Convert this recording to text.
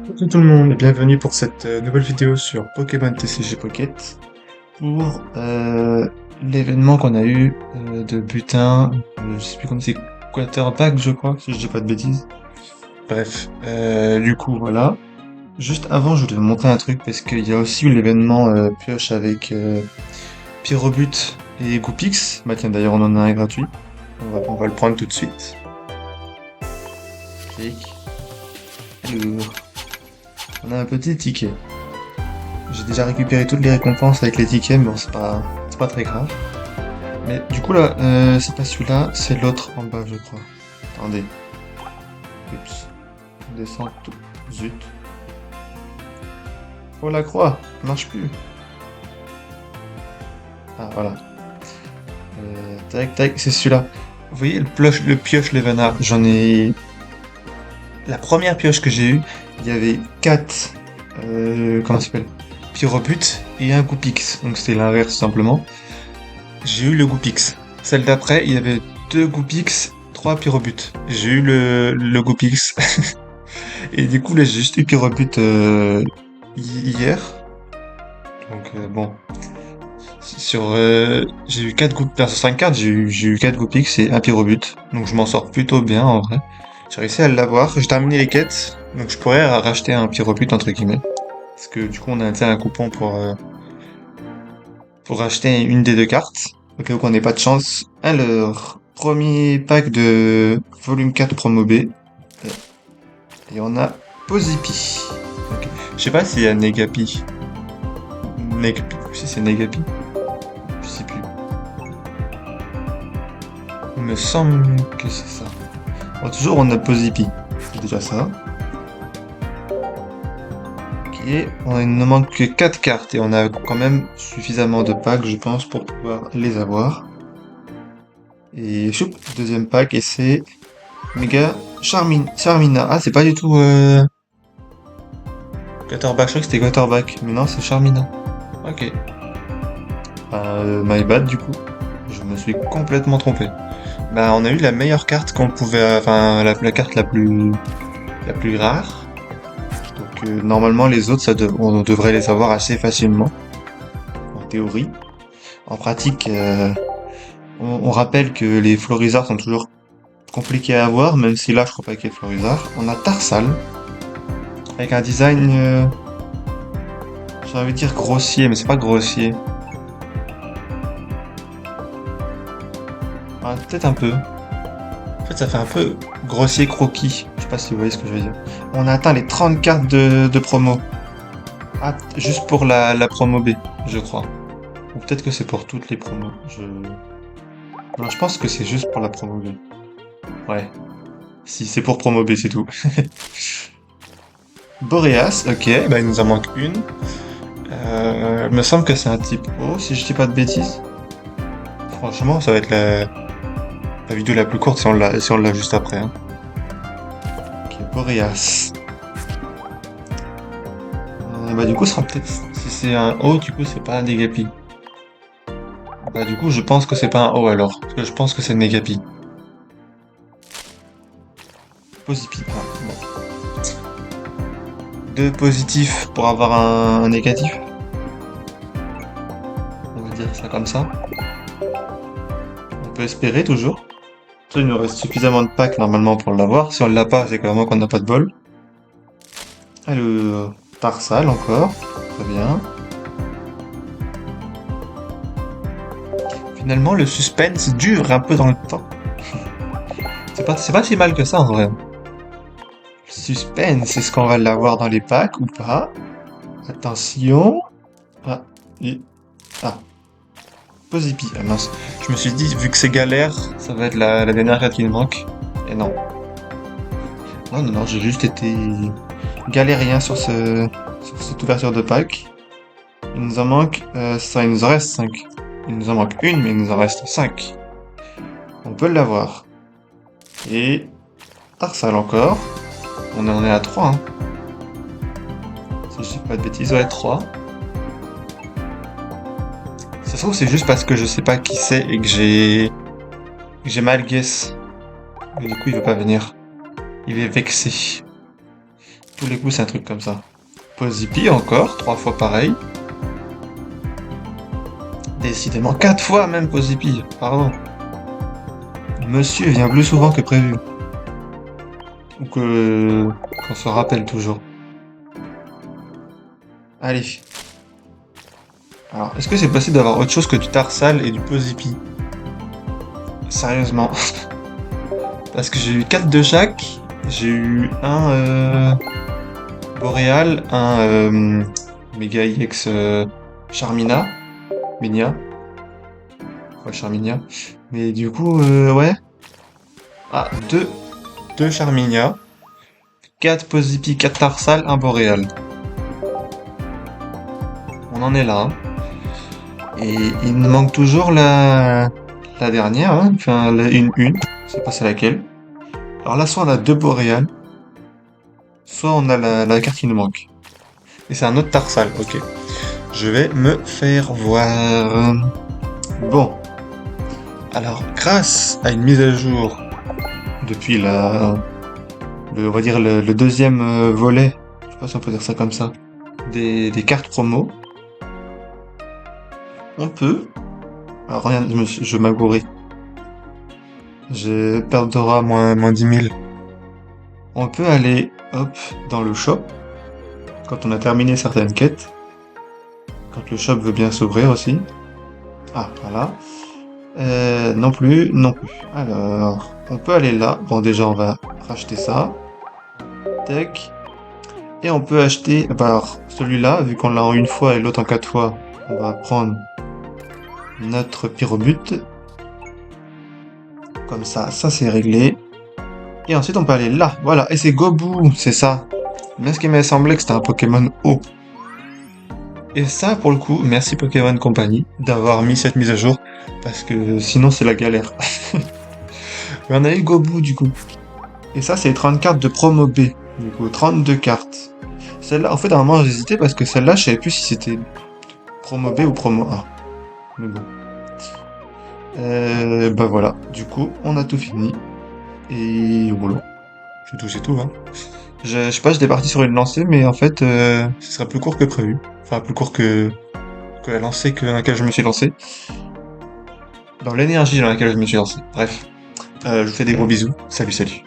Bonjour tout le monde et bienvenue pour cette nouvelle vidéo sur Pokémon TCG Pocket pour l'événement qu'on a eu de butin, je sais plus comment c'est, Quarterback je crois, si je dis pas de bêtises. Bref, du coup voilà. Juste avant je voulais vous montrer un truc parce qu'il y a aussi eu l'événement pioche avec Pyrobut et Goopix. Bah tiens d'ailleurs on en a un gratuit, on va le prendre tout de suite. Clic. Alors, on a un petit ticket. J'ai déjà récupéré toutes les récompenses avec les tickets, mais bon, c'est pas très grave. Mais du coup, là, c'est pas celui-là, c'est l'autre en bas, je crois. Attendez. Oups. On descend tout. Zut. Oh, la croix, elle marche plus. Ah, voilà. Tac, tac, c'est celui-là. Vous voyez le pioche Levena, j'en ai... La première pioche que j'ai eue, il y avait 4... comment ça s'appelle? Pyrobut et un Goopix. Donc c'était l'inverse, simplement. J'ai eu le Goopix. Celle d'après, il y avait 2 Goopix, 3 Pyrobut. J'ai eu le Goopix. Et du coup, là, j'ai juste eu Pyrobut hier. Donc bon. J'ai eu 4 Goopix. Sur 5 cartes, j'ai eu 4 Goopix et un Pyrobut. Donc je m'en sors plutôt bien en vrai. J'ai réussi à l'avoir. J'ai terminé les quêtes. Donc je pourrais racheter un Pyrobut entre guillemets. Parce que du coup, on a un coupon pour acheter une des 2 cartes. Au cas où on n'ait pas de chance. Alors, premier pack de volume 4 promo B. Et on a Pozipi. Ok. Je sais pas s'il y a Negapi. Negapi, si c'est Negapi. Je sais plus. Il me semble que c'est ça. Bon, toujours on a Pozipi. C'est déjà ça. Ok, il nous manque que 4 cartes et on a quand même suffisamment de packs, je pense, pour pouvoir les avoir. Et choup, deuxième pack et c'est Mega Charmina. Ah, c'est pas du tout Quarterback, je crois que c'était Quarterback, mais non, c'est Charmina. Ok. My bad, du coup. Je me suis complètement trompé. Bah, on a eu la meilleure carte qu'on pouvait, enfin, la carte la plus rare. Donc, normalement, les autres, on devrait les avoir assez facilement. En théorie. En pratique, on rappelle que les Florizards sont toujours compliqués à avoir, même si là, je crois pas qu'il y ait Florizard. On a Tarsal. Avec un design, j'ai envie de dire grossier, mais c'est pas grossier. Ah, peut-être un peu. En fait, ça fait un peu grossier croquis. Je sais pas si vous voyez ce que je veux dire. On a atteint les 30 cartes de promo. Ah, juste pour la promo B, je crois. Ou peut-être que c'est pour toutes les promos. Non, je pense que c'est juste pour la promo B. Ouais. Si c'est pour promo B, c'est tout. Boreas, ok, bah il nous en manque une. Il me semble que c'est un type O, si je dis pas de bêtises. Franchement, ça va être la vidéo la plus courte si on l'a juste après. Hein. Ok, Boreas. Bah du coup, ce sera peut-être... Si c'est un O, du coup, c'est pas un Negapi. Bah du coup, je pense que c'est pas un O alors. Parce que je pense que c'est Negapi. Positif. Ah, bon. Deux positifs pour avoir un négatif. On va dire ça comme ça. On peut espérer toujours. Il nous reste suffisamment de packs normalement pour l'avoir. Si on l'a pas, c'est clairement qu'on n'a pas de bol. Alors, Tarsal encore. Très bien. Finalement, le suspense dure un peu dans le temps. C'est pas si mal que ça en vrai. Le suspense, est-ce qu'on va l'avoir dans les packs ou pas? Attention. Ah, et... ah, Posipi. Ah mince. Je me suis dit, vu que c'est galère, ça va être la dernière carte qui nous manque. Et non. Non, non, non, j'ai juste été galérien sur cette ouverture de pack. Il nous en manque, ça, il nous en reste 5. Il nous en manque une, mais il nous en reste 5. On peut l'avoir. Et Tarsal encore. On en est à 3. Hein. Si je dis pas de bêtises, ouais, 3. Ça se trouve, c'est juste parce que je sais pas qui c'est et que j'ai mal guess. Et du coup, il veut pas venir. Il est vexé. Tous les coups, c'est un truc comme ça. Pozipi encore, 3 fois pareil. Décidément, 4 fois même Pozipi, pardon. Monsieur vient plus souvent que prévu. Ou que qu'on se rappelle toujours. Allez. Alors, est-ce que c'est possible d'avoir autre chose que du Tarsal et du Pozipi? Sérieusement. Parce que j'ai eu 4 de chaque. J'ai eu un Boréal, un Mega IX Charmina. Minia. Ouais, Charminia. Mais du coup, ouais. Ah, 2 Charminia. 4 Pozipi, 4 Tarsal, un Boréal. On en est là, hein. Et il me manque toujours la dernière, hein. Enfin, une. Je sais pas c'est laquelle. Alors là, soit on a 2 Boréal, soit on a la carte qui nous manque. Et c'est un autre Tarsal, ok. Je vais me faire voir. Bon. Alors, grâce à une mise à jour depuis on va dire le deuxième volet, je sais pas si on peut dire ça comme ça, des cartes promo, on peut. Alors regarde, je m'agourais. J'ai perte d'aura moins 10 000. On peut aller, hop, dans le shop, quand on a terminé certaines quêtes. Quand le shop veut bien s'ouvrir aussi. Ah, voilà. Non plus, non plus. Alors, on peut aller là. Bon, déjà, on va racheter ça. Tac. Et on peut acheter, alors, celui-là, vu qu'on l'a en une fois et l'autre en 4 fois, on va prendre notre pyrobute. Comme ça c'est réglé. Et ensuite, on peut aller là. Voilà, et c'est Gobu, c'est ça. Bien ce qui m'a semblé que c'était un Pokémon haut. Et ça, pour le coup, merci Pokémon Company d'avoir mis cette mise à jour, parce que sinon c'est la galère. Mais on a eu Gobu du coup. Et ça, c'est 30 cartes de promo B. Du coup, 32 cartes. Celle-là, en fait, à un moment, j'hésitais parce que celle-là, je savais plus si c'était promo B ou promo A. Mais bon. Bah voilà. Du coup, on a tout fini. Et voilà. C'est tout, hein. Je sais pas, j'étais parti sur une lancée, mais en fait, ce sera plus court que prévu. Enfin, plus court que la lancée dans laquelle je me suis lancé. Dans l'énergie dans laquelle je me suis lancé. Bref. Je vous fais des gros bisous. Salut, salut.